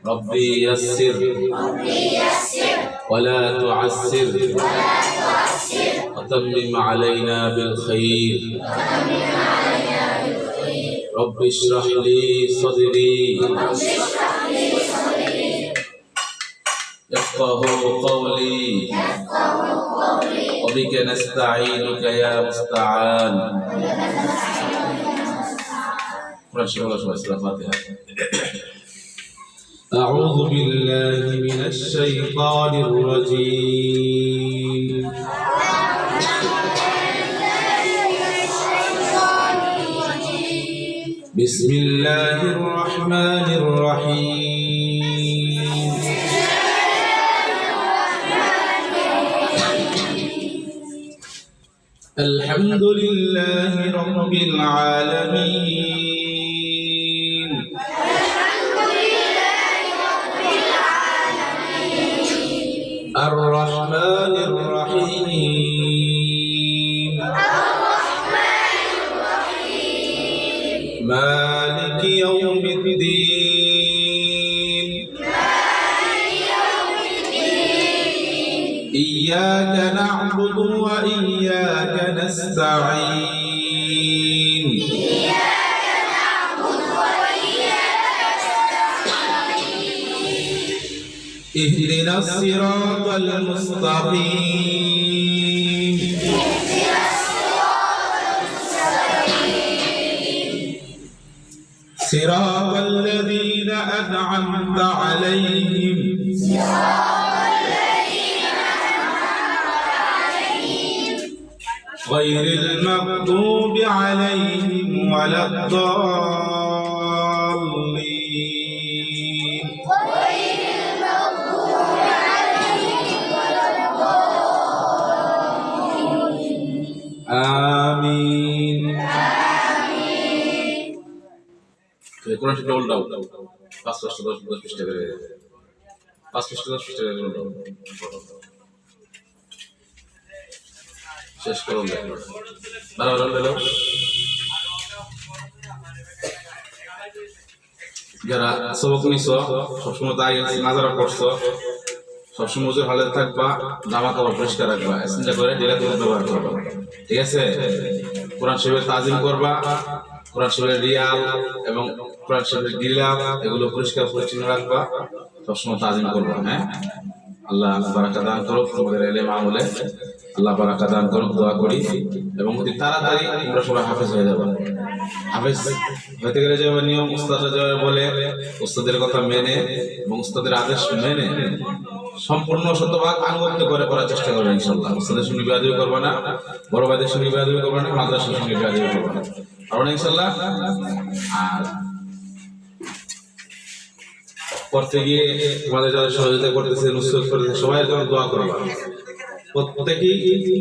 ربي يسر ولا تعسر وتمم علينا بالخير رب اشرح لي صدري يفقه قولي وبك نستعينك يا مستعان. أعوذ بالله من الشيطان الرجيم. بسم الله الرحمن الرحيم. الحمد لله رب العالمين. الرحمن الرحيم. مالك يوم الدين. إياك نعبد وإياك نستعين. اهدنا الصراط المستقيم. صراط الذين أنعمت عليهم غير المغضوب عليهم ولا الضالين. آمين. কোরআন শরীফ ডবল দাও 5 পৃষ্ঠা করে 5 পৃষ্ঠা 10 পৃষ্ঠা করে দাও শেষ করুন বারবার দাও। যারা সবক নিছো সবসময় তাই নাজারা করছো সবসময় ওজোর হালে থাকবা, জামা কাপড় পরিষ্কার রাখবা, চিন্তা করে ডেলা ব্যবহার করবা, ঠিক আছে? কোরআন শরীফের তাজিম করবা, কোরআন শরীফের রিয়াল এবং কোরআন শরীফের গিলাফ এগুলো পরিষ্কার পরিচ্ছন্ন রাখবা, সবসময় তাজিম করবা। হ্যাঁ, আল্লাহ বারাকা দান করুক তোমাদের ইলমে আমলে, আল্লাহ বারাকা দান করুক দোয়া করি। এবং অতি তাড়াতাড়ি তোমরা সবাই হাফেজ হয়ে যাবে। হাফেজ হতে গেলে যে নিয়ম উস্তাদরা যেভাবে বলে উস্তাদের কথা মেনে এবং উস্তাদের আদেশ মেনে সম্পূর্ণ শতভাগ আনুগত্য করে করার চেষ্টা করবে ইনশাআল্লাহ। উস্তাদের সঙ্গে বেয়াদবি করবে না, বড় ভাইদের সঙ্গে বেয়াদবি করবে না, মাদ্রাসার সঙ্গে বেয়াদবি করবে না, কারণ ইনশাআল্লাহ। আর করতে গিয়ে তোমাদের যারা সহযোগিতা করতেছে, নুসরত করতেছে, সবাই জন্য দোয়া করবা।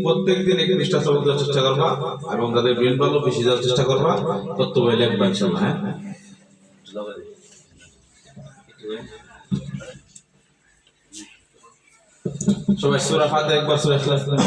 প্রত্যেকদিন একটি পৃষ্ঠা সবক দেওয়ার চেষ্টা করবা এবং তাদের ব্রেন ভালো বেশি দেওয়ার চেষ্টা করবা। তত্ত্ব বই লিখবা ইনশাআল্লাহ। হ্যাঁ, সবাই সূরা ফাতিহা একবার, সূরা ইখলাস